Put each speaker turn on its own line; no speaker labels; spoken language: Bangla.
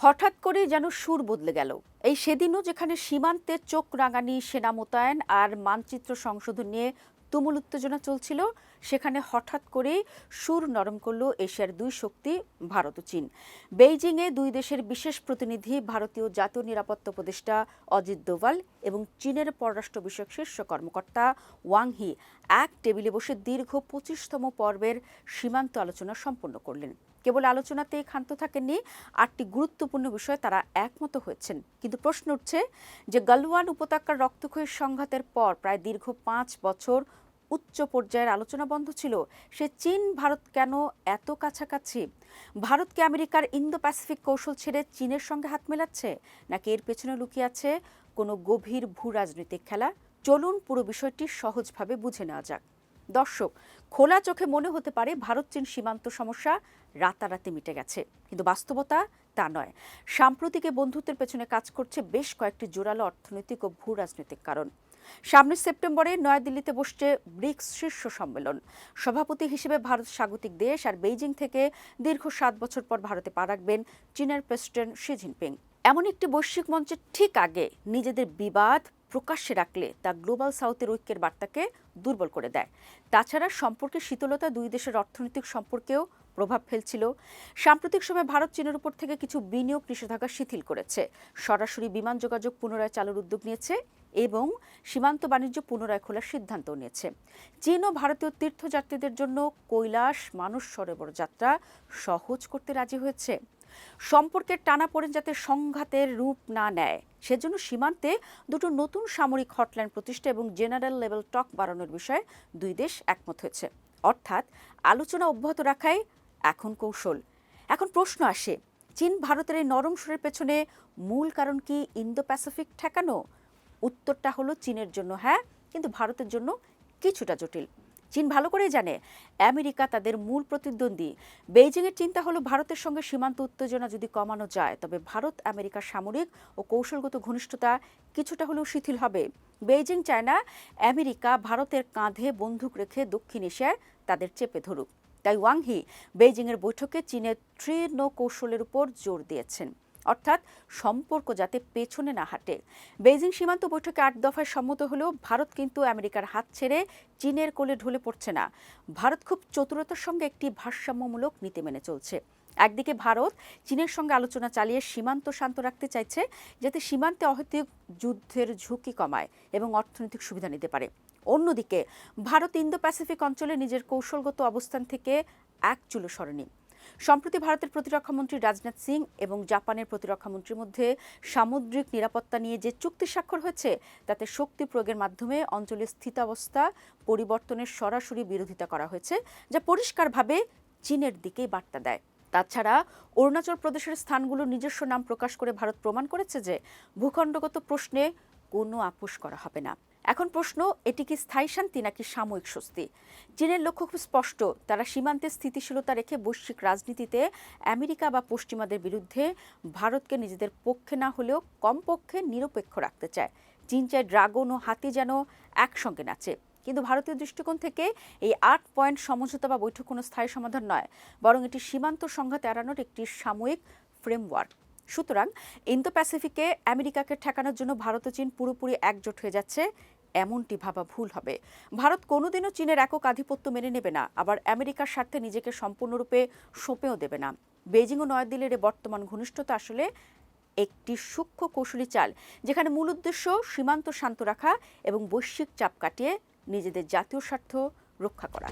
হঠাৎ করে যেন সুর বদলে গেল। এই সেদিনও যেখানে সীমান্তে চোখ রাঙানি, সেনা মোতায়েন আর মানচিত্র সংশোধন নিয়ে তুমুল উত্তেজনা চলছিল, সেখানে হঠাৎ করেই সুর নরম করল এশিয়ার দুই শক্তি ভারত ও চীন। বেইজিংয়ে দুই দেশের বিশেষ প্রতিনিধি, ভারতীয় জাতীয় নিরাপত্তা উপদেষ্টা অজিত দোভাল এবং চীনের পররাষ্ট্র বিষয়ক শীর্ষ কর্মকর্তা ওয়াং হি এক টেবিলে বসে দীর্ঘ ২৫তম পর্বের সীমান্ত আলোচনা সম্পন্ন করলেন। কেবল আলোচনাতেই ক্ষান্ত থাকেননি, ৮টি গুরুত্বপূর্ণ বিষয়ে তারা একমত হয়েছেন। কিন্তু প্রশ্ন উঠছে যে গালওয়ান উপত্যকার রক্তক্ষয়ী সংঘাতের পর প্রায় দীর্ঘ ৫ বছর উচ্চ পর্যায়ের আলোচনা বন্ধ ছিল, সে চীন ভারত কেন এত কাছাকাছি? ভারত কি আমেরিকার ইন্দো প্যাসিফিক কৌশল ছেড়ে চীনের সঙ্গে হাত মেলাচ্ছে, নাকি এর পেছনে লুকিয়ে আছে কোনো গভীর ভূ রাজনৈতিক খেলা? চলুন পুরো বিষয়টি সহজভাবে বুঝে নেওয়া যাক। দর্শক, খোলা চোখে মনে হতে পারে ভারত চীন সীমান্ত সমস্যা রাতারাতি মিটে গেছে, কিন্তু বাস্তবতা তা নয়। সাম্প্রতিক বন্ধুত্বের পেছনে কাজ করছে বেশ কয়েকটি জোরালো অর্থনৈতিক ও ভূ রাজনৈতিক কারণ। সামনের সেপ্টেম্বরে নয়াদিল্লিতে বসছে ব্রিক্স শীর্ষ সম্মেলন। সভাপতি হিসেবে ভারত স্বাগতিক দেশ, আর বেইজিং থেকে দীর্ঘ ৭ বছর পর ভারতে পা রাখবেন চীনের প্রেসিডেন্ট শি জিনপিং। এমন একটি বৈশ্বিক মঞ্চের ঠিক আগে নিজেদের বিবাদ প্রকাশ্যে রাখলে তা গ্লোবাল সাউথের ঐক্যের বার্তাকে দুর্বল করে দেয়। তাছাড়া সম্পর্কের শীতলতা দুই দেশের অর্থনৈতিক সম্পর্কেও প্রভাব ফেলছিল। সাম্প্রতিক সময়ে ভারত চীনের উপর থেকে কিছু বিনিয়োগ নিষেধাজ্ঞা শিথিল করেছে, সরাসরি বিমান যোগাযোগ পুনরায় চালুর উদ্যোগ নিয়েছে এবং সীমান্ত বাণিজ্য পুনরায় খোলার সিদ্ধান্তও নিয়েছে। চীন ও ভারতীয় তীর্থযাত্রীদের জন্য কৈলাস মানস সরোবর যাত্রা সহজ করতে রাজি হয়েছে। সম্পর্কের টানাপোড়েন যাতে সংঘাতের রূপ না নেয়, সেজন্য সীমান্তে দুটো নতুন সামরিক হটলাইন প্রতিষ্ঠা এবং জেনারেল লেভেল টক বাড়ানোর বিষয়ে দুই দেশ একমত হয়েছে। অর্থাৎ আলোচনা অব্যাহত রাখাই এখন কৌশল। এখন প্রশ্ন আসে, চীন ভারতের এই নরম সুরের পেছনে মূল কারণ কি ইন্দো প্যাসিফিক ঠেকানো? উত্তরটা হলো চীনের জন্য হ্যাঁ, কিন্তু ভারতের জন্য কিছুটা জটিল। চীন ভালো করেই জানে আমেরিকা তাদের মূল প্রতিদ্বন্দ্বী। বেইজিংয়ের চিন্তা হলো ভারতের সঙ্গে সীমান্ত উত্তেজনা যদি কমানো যায়, তবে ভারত আমেরিকার সামরিক ও কৌশলগত ঘনিষ্ঠতা কিছুটা হলেও শিথিল হবে। বেইজিং চায় না আমেরিকা ভারতের কাঁধে বন্দুক রেখে দক্ষিণ এশিয়ায় তাদের চেপে ধরুক। তাই ওয়াং হি বেইজিংয়ের বৈঠকে চীনের 3 কৌশলের উপর জোর দিয়েছেন, অর্থাৎ সম্পর্ক যাতে পেছনে না হাঁটে। বেইজিং সীমান্ত বৈঠকে 8 দফায় সম্মত হলেও ভারত কিন্তু আমেরিকার হাত ছেড়ে চীনের কোলে ঢলে পড়ছে না। ভারত খুব চতুরতার সঙ্গে একটি ভারসাম্যমূলক নীতি মেনে চলছে। একদিকে ভারত চীনের সঙ্গে আলোচনা চালিয়ে সীমান্ত শান্ত রাখতে চাইছে, যাতে সীমান্তে অহেতুক যুদ্ধের ঝুঁকি কমায় এবং অর্থনৈতিক সুবিধা নিতে পারে। অন্যদিকে ভারত ইন্দো প্যাসিফিক অঞ্চলে নিজের কৌশলগত অবস্থান থেকে এক চুলো সরেনি। সম্প্রতি ভারতের প্রতিরক্ষামন্ত্রী রাজনাথ সিং এবং জাপানের প্রতিরক্ষামন্ত্রীর মধ্যে সামুদ্রিক নিরাপত্তা নিয়ে যে চুক্তি স্বাক্ষর হয়েছে, তাতে শক্তি প্রয়োগের মাধ্যমে অঞ্চলের স্থিতাবস্থা পরিবর্তনের সরাসরি বিরোধিতা করা হয়েছে, যা পরিষ্কারভাবে চীনের দিকেই বার্তা দেয়। তাছাড়া অরুণাচল প্রদেশের স্থানগুলোর নিজস্ব নাম প্রকাশ করে ভারত প্রমাণ করেছে যে ভূখণ্ডগত প্রশ্নে কোনো আপোষ করা হবে না। এখন প্রশ্ন, এটি কি স্থায়ী শান্তি নাকি সাময়িক স্বস্তি? চীনের লক্ষ্য খুব স্পষ্ট, তারা সীমান্তে স্থিতিশীলতা রেখে বৈশ্বিক রাজনীতিতে আমেরিকা বা পশ্চিমাদের বিরুদ্ধে ভারতকে নিজেদের পক্ষে না হলেও কমপক্ষে নিরপেক্ষ রাখতে চায়। চীন চায় ড্রাগন ও হাতি যেন একসঙ্গে নাচে। কিন্তু ভারতীয় দৃষ্টিকোণ থেকে এই 8 পয়েন্ট সমঝোতা বা বৈঠক কোনো স্থায়ী সমাধান নয়, বরং এটি সীমান্ত সংঘাত এড়ানোর একটি সাময়িক ফ্রেমওয়ার্ক। সুতরাং ইন্দো প্যাসিফিকে আমেরিকাকে ঠেকানোর জন্য ভারত ও চীন পুরোপুরি একজোট হয়ে যাচ্ছে, এমনটি ভাবা ভুল হবে। ভারত কোনোদিনও চীনের একক আধিপত্য মেনে নেবে না, আবার আমেরিকার স্বার্থে নিজেকে সম্পূর্ণরূপে সঁপেও দেবে না। বেইজিং ও নয়াদিল্লির বর্তমান ঘনিষ্ঠতা আসলে একটি সূক্ষ্ম কৌশলী চাল, যেখানে মূল উদ্দেশ্য সীমান্ত শান্ত রাখা এবং বৈশ্বিক চাপ কাটিয়ে নিজেদের জাতীয় স্বার্থ রক্ষা করা।